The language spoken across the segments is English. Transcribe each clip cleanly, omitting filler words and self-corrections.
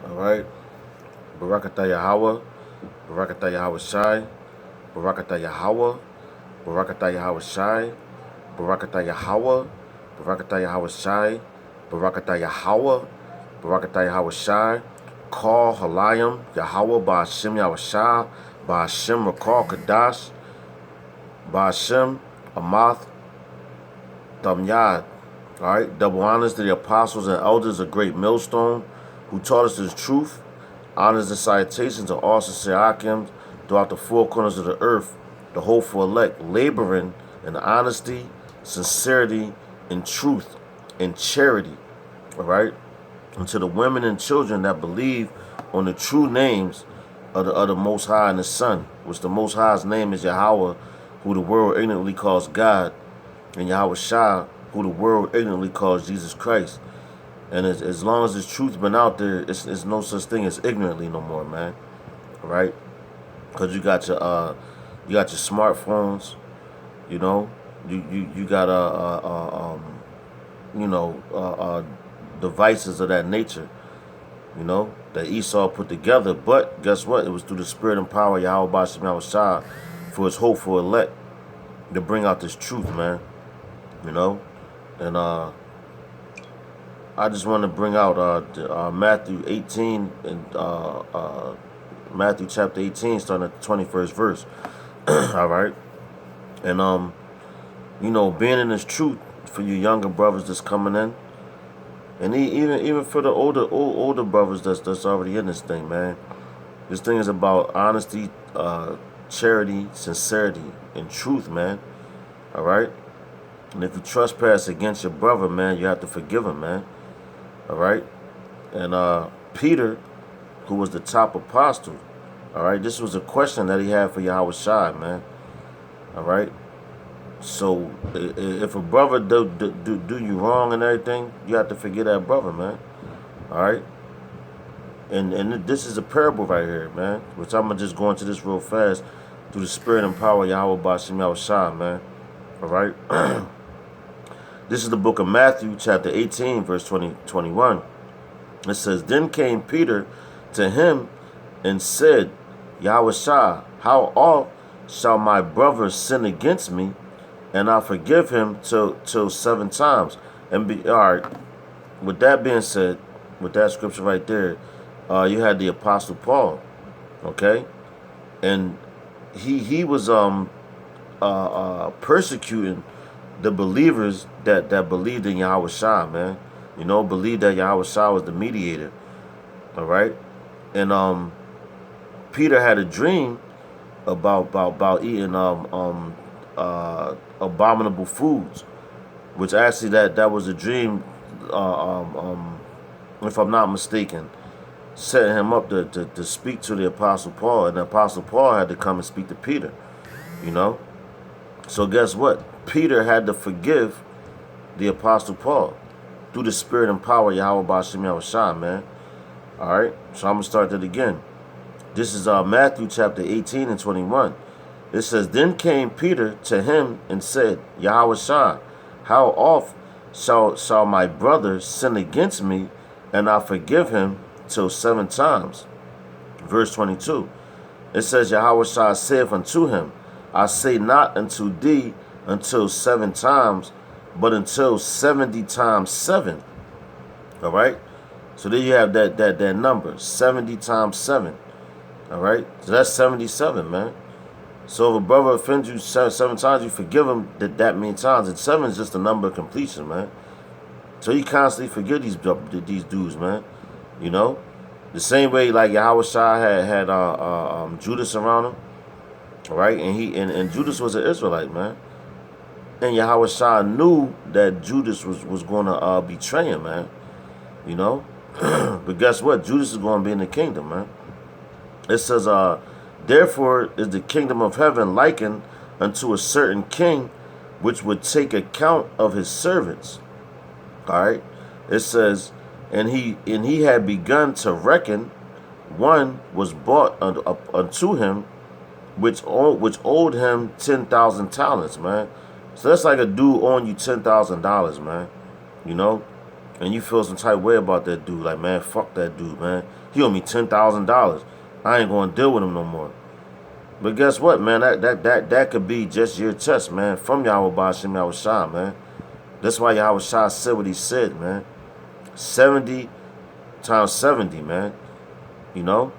All right. Barakatah Yahweh. Barakatah Yahweh Shai. Barakatah Yahweh. Barakatah Yahweh Shai. Barakatah Yahweh. Barakatah Yahweh Shai. Barakatah Yahweh. Barakatah Yahweh Shai. Call Halayim Yahweh Ba'ashem Yahweh Shai. Ba'ashem Rakal Kadash. Ba'ashem Amath Damyad. All right. Double honors to the apostles and elders of Great Millstone who taught us the truth. Honors and salutations to all sincere Akim throughout the four corners of the earth, the hopeful elect, laboring in honesty, sincerity, and truth, and charity. All right. And to the women and children that believe on the true names of the Most High and the Son, which the Most High's name is Yahweh, who the world ignorantly calls God, and Yahweh Shah, who the world ignorantly calls Jesus Christ. And as long as this truth been out there, it's no such thing as ignorantly no more, man. All right? Because you got your smartphones, you know, you got devices of that nature, you know, that Esau put together. But guess what? It was through the spirit and power of Yahweh Bashim Yahweh Shah for his hopeful elect to bring out this truth, man. You know, and I just want to bring out Matthew 18 and Matthew chapter 18, starting at the 21st verse. All right, and you know, being in this truth for you younger brothers that's coming in, and even for the older brothers that's already in this thing, man. This thing is about honesty, charity, sincerity, and truth, man. All right. And if you trespass against your brother, man, you have to forgive him, man. All right. And Peter, who was the top apostle, all right, this was a question that he had for Yahweh Shai, man. All right. So if a brother do you wrong and everything, you have to forgive that brother, man. All right. And this is a parable right here, man, which I'm going to just go into this real fast through the spirit and power of Yahweh Bashim Yahweh Shai, man. All right. This is the book of Matthew, chapter 18, verse 21. It says, Then came Peter to him and said, Yahweh Shai, how oft shall my brother sin against me, and I forgive him till 7 times? And all right, with that being said, with that scripture right there, you had the Apostle Paul, okay? And he was persecuting the believers that believed in Yahweh Shai, man. You know, believed that Yahweh Shai was the mediator. All right? And Peter had a dream about eating abominable foods, which actually that was a dream, if I'm not mistaken, setting him up to speak to the Apostle Paul, and the Apostle Paul had to come and speak to Peter, you know? So guess what? Peter had to forgive the Apostle Paul through the spirit and power of Yahweh Bashim Yahweh Shai, man. All right, so I'm going to start that again. This is Matthew chapter 18 and 21. It says, Then came Peter to him and said, Yahweh Shai, how oft shall my brother sin against me, and I forgive him till 7 times? Verse 22. It says, Yahweh Shai saith unto him, I say not unto thee until 7 times, but until 70 times 7. All right? So there you have that number, 70 times 7. All right? So that's 77, man. So if a brother offends you 7 times, you forgive him that many times. And 7 is just a number of completion, man. So you constantly forgive these dudes, man. You know? The same way like Yahweh Shai had Judas around him. All right? And Judas was an Israelite, man. And Yahweh Shai knew that Judas was going to betray him, man. You know? But guess what? Judas is going to be in the kingdom, man. It says, Therefore is the kingdom of heaven likened unto a certain king, which would take account of his servants. All right? It says, and he had begun to reckon. One was bought unto him, which owed him 10,000 talents, man. So that's like a dude owing you $10,000, man. You know, and you feel some type of way about that dude, like, man, fuck that dude, man. He owe me $10,000. I ain't gonna deal with him no more. But guess what, man? That could be just your test, man, from Yahweh Ba'ashem Yahushua, man. That's why Yahushua said what he said, man. 70 times 70, man. You know?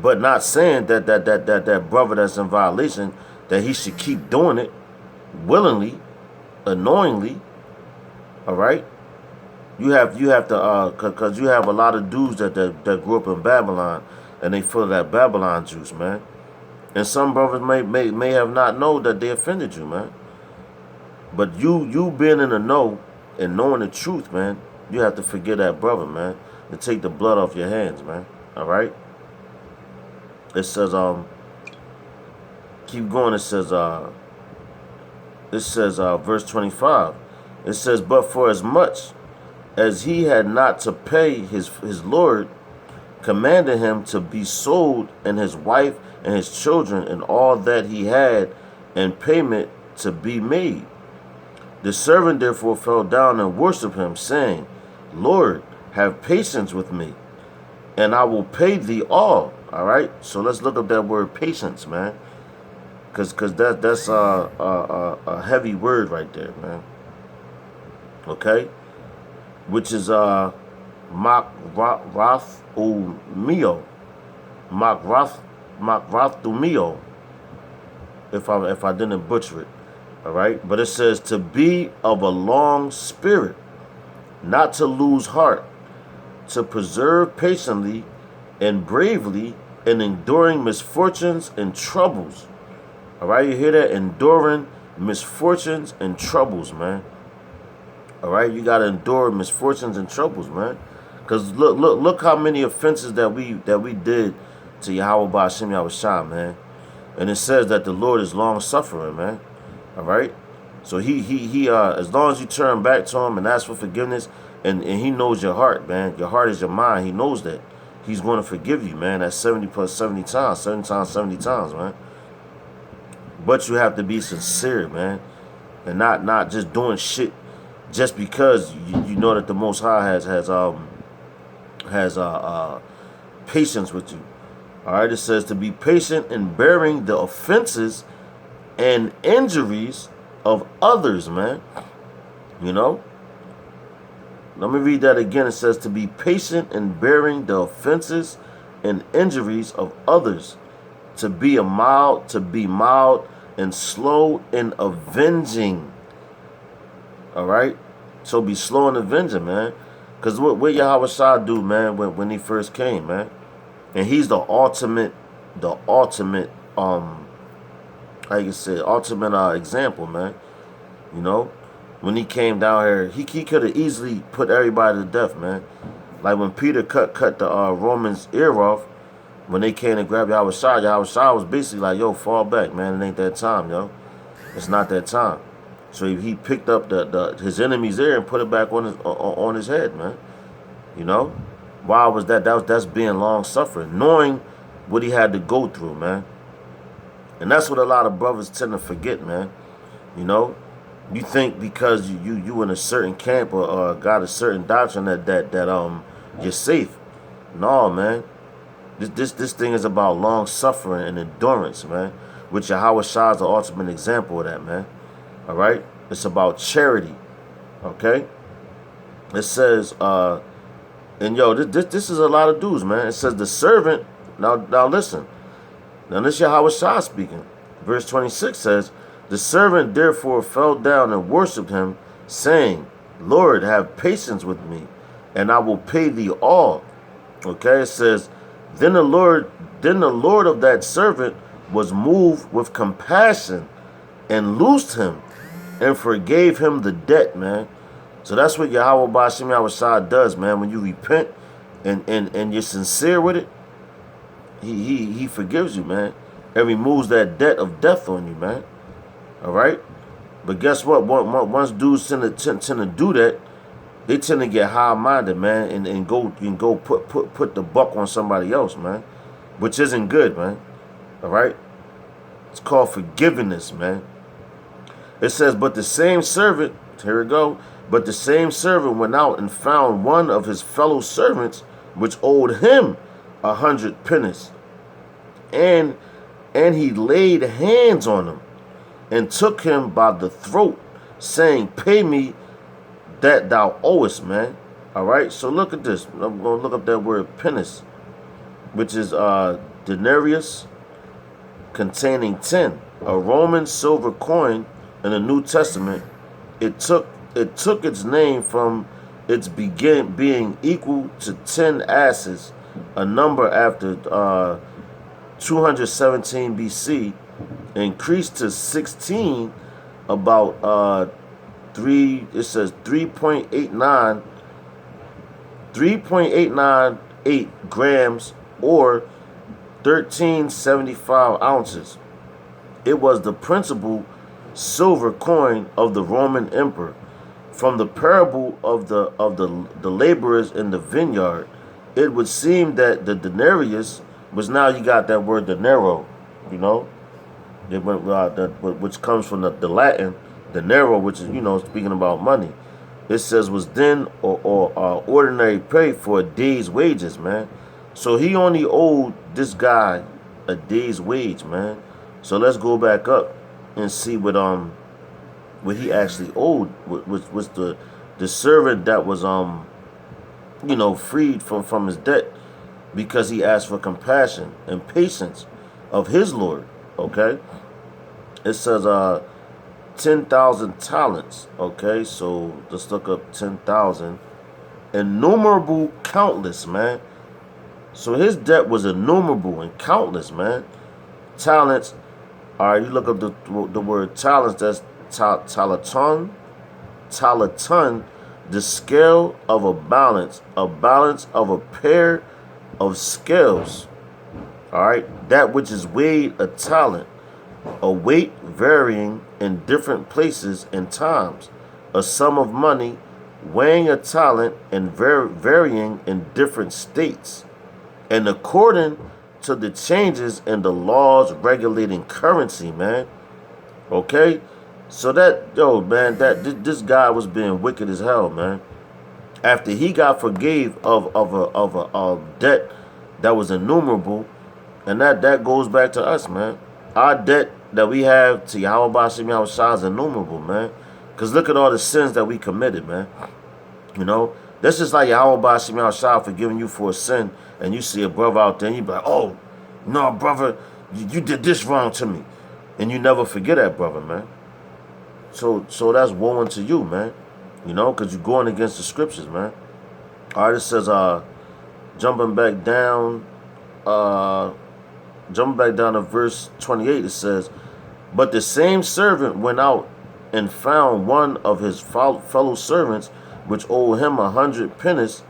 But not saying that brother that's in violation, that he should keep doing it willingly, annoyingly. All right? You have to, cause you have a lot of dudes that grew up in Babylon, and they feel that Babylon juice, man. And some brothers may have not known that they offended you, man. But you being in the know and knowing the truth, man, you have to forgive that brother, man, and take the blood off your hands, man. All right? It says, keep going. It says, verse 25. It says, but for as much as he had not to pay his Lord, commanded him to be sold, and his wife and his children and all that he had, and payment to be made. The servant therefore fell down and worshipped him, saying, Lord, have patience with me, and I will pay thee all. All right? So let's look up that word patience, man. Because that's a heavy word right there, man. Okay? Which is Makrathumio. Makrathumio. If I didn't butcher it. All right? But it says to be of a long spirit, not to lose heart, to preserve patiently and bravely in enduring misfortunes and troubles. All right? You hear that? Enduring misfortunes and troubles, man. All right? You got to endure misfortunes and troubles, man. Because look how many offenses that we did to Yahweh Ba'ashem Yahushua, man. And it says that the Lord is long-suffering, man. All right? So he as long as you turn back to him and ask for forgiveness, and he knows your heart, man. Your heart is your mind. He knows that. He's going to forgive you, man. That's 70 plus 70 times. 70 times, 70 times, man. But you have to be sincere, man. And not just doing shit just because you know that the Most High has patience with you. All right, it says to be patient in bearing the offenses and injuries of others, man. You know? Let me read that again. It says to be patient in bearing the offenses and injuries of others, to be mild and slow in avenging. All right? So be slow in avenging, man. Because what Yahweh Shah do, man, when he first came, man. And he's the ultimate, how you say, ultimate example, man. You know, when he came down here, he could have easily put everybody to death, man. Like when Peter cut the Romans' ear off, when they came to grab Yahweh Shah was basically like, yo, fall back, man. It ain't that time, yo. It's not that time. So he picked up his enemy's ear and put it back on his head, man. You know? Why was that? That's being long-suffering, knowing what he had to go through, man. And that's what a lot of brothers tend to forget, man. You know? You think because you in a certain camp or got a certain doctrine that you're safe. No, man. This thing is about long-suffering and endurance, man. Which Yahweh Shah is the ultimate example of that, man. All right? It's about charity. Okay? It says, and yo, this is a lot of dudes, man. It says the servant, now listen. Now this is Yahweh Shah speaking. Verse 26 says, the servant therefore fell down and worshipped him, saying, Lord, have patience with me, and I will pay thee all. Okay, it says, then the Lord of that servant was moved with compassion and loosed him and forgave him the debt, man. So that's what Yahweh Ba'ashem Yahushua does, man. When you repent and you're sincere with it, he forgives you, man, and removes that debt of death on you, man. All right? But guess what? Once dudes tend to do that, they tend to get high-minded, man, and go put the buck on somebody else, man, which isn't good, man. All right? It's called forgiveness, man. It says, but the same servant, here we go, But the same servant went out and found one of his fellow servants, which owed him 100 pennies. And he laid hands on him and took him by the throat, saying, pay me that thou owest, man. All right, so look at this. I'm going to look up that word pennis, which is denarius, containing 10. A Roman silver coin in the New Testament. It took its name from its being equal to 10 asses, a number after 217 BC, increased to 16 about 3.898 grams or 1375 ounces. It was the principal silver coin of the Roman emperor. From the parable of the laborers in the vineyard, it would seem that the denarius was, now you got that word denaro, you know, which comes from the Latin denaro, which is, you know, speaking about money. It says was then or ordinary pay for a day's wages, man. So he only owed this guy a day's wage, man. So let's go back up and see what he actually owed. Was the servant that was you know, freed from his debt because he asked for compassion and patience of his Lord. Okay, it says 10,000 talents. Okay, so let's look up 10,000. Innumerable, countless, man. So his debt was innumerable and countless, man. Talents. All right, you look up the word talents. That's talaton. Talaton, the scale of a balance of a pair of scales. All right, that which is weighed a talent, a weight varying in different places and times, a sum of money weighing a talent and varying in different states, and according to the changes in the laws regulating currency, man. Okay, so that, yo, man, that this guy was being wicked as hell, man. After he got forgave of a debt that was innumerable, and that goes back to us, man. Our debt that we have to Yahweh Bashim Yahushua is innumerable, man. Because look at all the sins that we committed, man. You know, that's just like Yahweh Bashim Yahushua forgiving you for a sin, and you see a brother out there, and you be like, oh, no, brother, you did this wrong to me. And you never forget that, brother, man. So that's woe unto you, man. You know, because you're going against the scriptures, man. All right, it says, jumping back down to verse 28, it says, but the same servant went out and found one of his fellow servants, which owed him 100 pennies,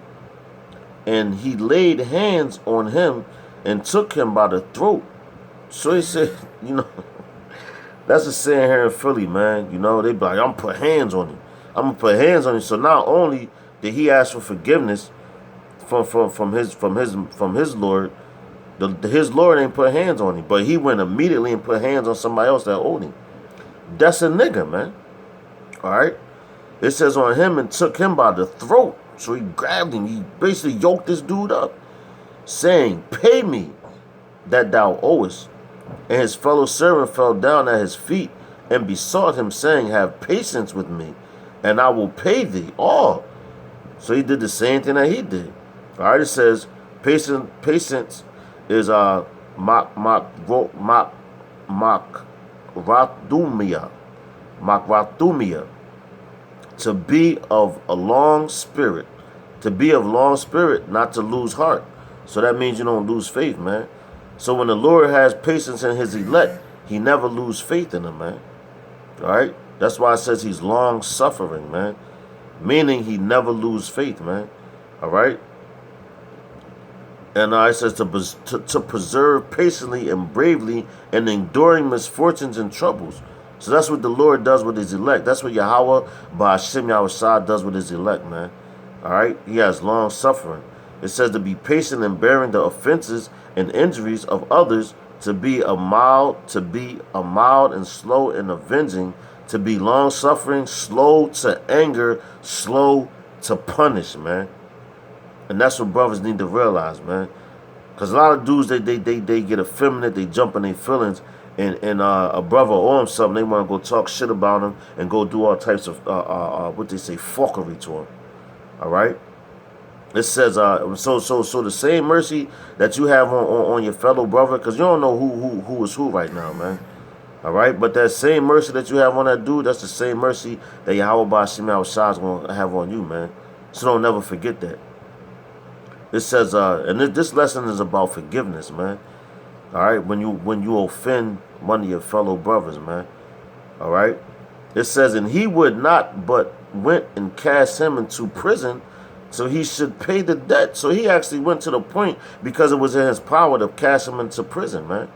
and he laid hands on him and took him by the throat. So he said, you know, that's a saying here in Philly, man. You know, they be like, I'm gonna put hands on him. I'm gonna put hands on him. So not only did he ask for forgiveness from his Lord, his Lord ain't put hands on him, but he went immediately and put hands on somebody else that owed him. That's a nigga, man. All right. It says on him and took him by the throat. So he grabbed him. He basically yoked this dude up, saying, pay me that thou owest. And his fellow servant fell down at his feet and besought him, saying, have patience with me, and I will pay thee all. So he did the same thing that he did. All right, it says, patience is makrathumia, to be of a long spirit. To be of long spirit, not to lose heart. So that means you don't lose faith, man. So when the Lord has patience in his elect, he never lose faith in them, man. All right? That's why it says he's long suffering, man. Meaning he never lose faith, man. All right? And it says to preserve patiently and bravely and enduring misfortunes and troubles. So that's what the Lord does with his elect. That's what Yahweh Ba'ashem Yahushua does with his elect, man. All right? He has long suffering. It says to be patient in bearing the offenses and injuries of others, to be a mild and slow in avenging, to be long-suffering, slow to anger, slow to punish, man. And that's what brothers need to realize, man. Because a lot of dudes, they get effeminate, they jump in their feelings, and a brother owe him something, they want to go talk shit about him and go do all types of, what they say, fuckery to him. All right? It says, so the same mercy that you have on your fellow brother, because you don't know who is who right now, man. All right? But that same mercy that you have on that dude, that's the same mercy that Yahweh Ba'ashim Yahushua is going to have on you, man. So don't never forget that. It says, and this lesson is about forgiveness, man. All right, when you offend one of your fellow brothers, man. All right. It says, and he would not, but went and cast him into prison, so he should pay the debt. So he actually went to the point because it was in his power to cast him into prison, man.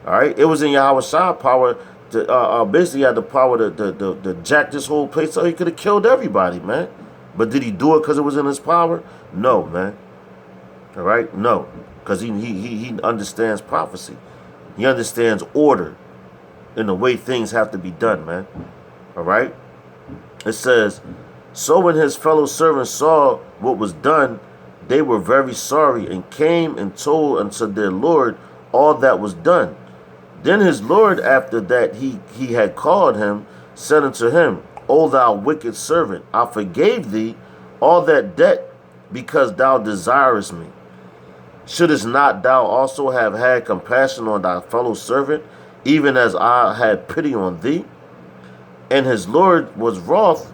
All right. It was in Yahweh power to basically had the power to jack this whole place so he could have killed everybody, man. But did he do it because it was in his power? No, man. All right? No. Because he understands prophecy. He understands order and the way things have to be done, man. All right? It says, so when his fellow servants saw what was done, they were very sorry and came and told unto their Lord all that was done. Then his Lord, after that he had called him, said unto him, O thou wicked servant, I forgave thee all that debt because thou desirest me. Shouldest not thou also have had compassion on thy fellow servant, even as I had pity on thee? And his Lord was wroth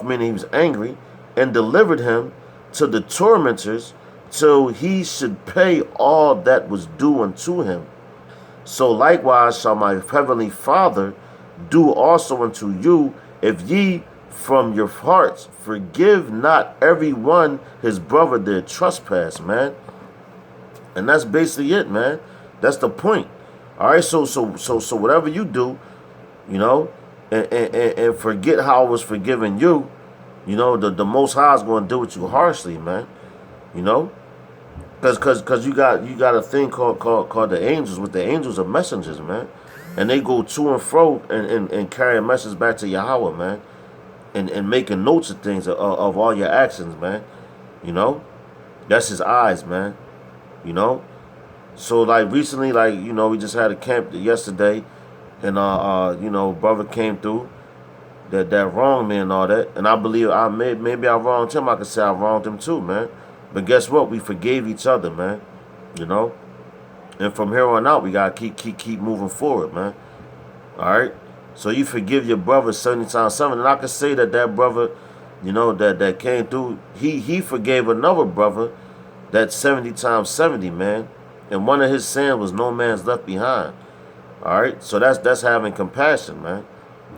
meaning he was angry, and delivered him to the tormentors till he should pay all that was due unto him. So likewise shall my heavenly Father do also unto you, if ye from your hearts forgive not every one his brother their trespass, man. And that's basically it, man. That's the point. All right, so whatever you do, you know, and forget how I was forgiving you, you know, the Most High is going to deal with you harshly, man. You know, because you got a thing called the angels. With the angels are messengers, man, and they go to and fro and carry a message back to Yahweh, man, and making notes of things of all your actions, man. You know, that's his eyes, man. You know, so like recently, like, you know, we just had a camp yesterday, and you know, brother came through that wronged me and all that, and I believe maybe I wronged him. I could say I wronged him too, man. But guess what? We forgave each other, man. You know, and from here on out, we gotta keep moving forward, man. All right. So you forgive your brother 70 times 7, and I could say that brother, you know, that came through, he forgave another brother. That's 70 times 70, man. And one of his sins was no man's left behind. All right? So that's having compassion, man.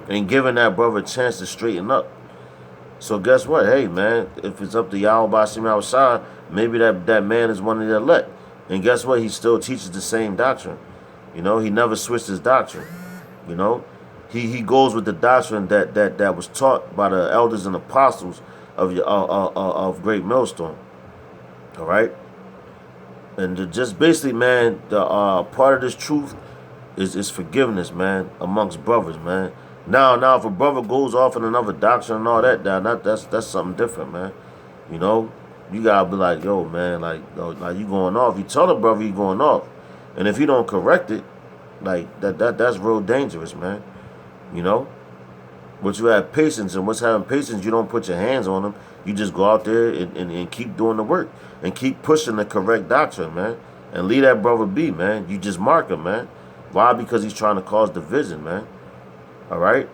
And giving that brother a chance to straighten up. So guess what? Hey, man, if it's up to Yahweh Ba'ashim Yahushua, maybe that man is one of the elect. And guess what? He still teaches the same doctrine. You know, he never switched his doctrine. You know? He goes with the doctrine that was taught by the elders and apostles of Great Millstone. All right, and just basically, man, the part of this truth is forgiveness, man, amongst brothers, man. Now, if a brother goes off in another doctrine and all that, that's something different, man. You know, you gotta be like, yo, man, like you going off. You tell the brother you going off, and if you don't correct it, like that's real dangerous, man. You know, but you have patience, and what's having patience, you don't put your hands on them. You just go out there and keep doing the work. And keep pushing the correct doctrine, man. And leave that brother be, man. You just mark him, man. Why? Because he's trying to cause division, man. All right?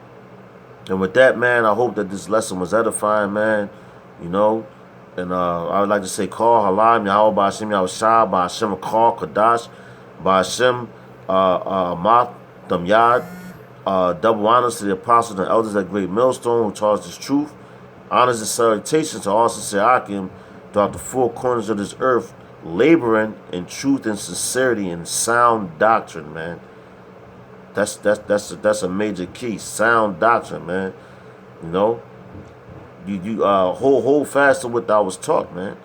And with that, man, I hope that this lesson was edifying, man. You know? And I would like to say, call Halam, Yahweh Ba'ashim Yahushua, Ba'ashim Akal, Kadash, Ba'ashim Amath, Damyad. Double honors to the apostles and elders at Great Millstone who taught us this truth. Honors and salutations to all sincere Akim throughout the four corners of this earth, laboring in truth and sincerity and sound doctrine, man. That's a major key. Sound doctrine, man. You know, you hold fast to what I was taught, man,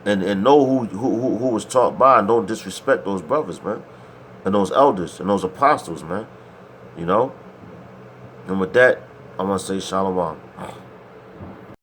and know who was taught by, and don't disrespect those brothers, man, and those elders and those apostles, man. You know, And with that, I want to say shalom.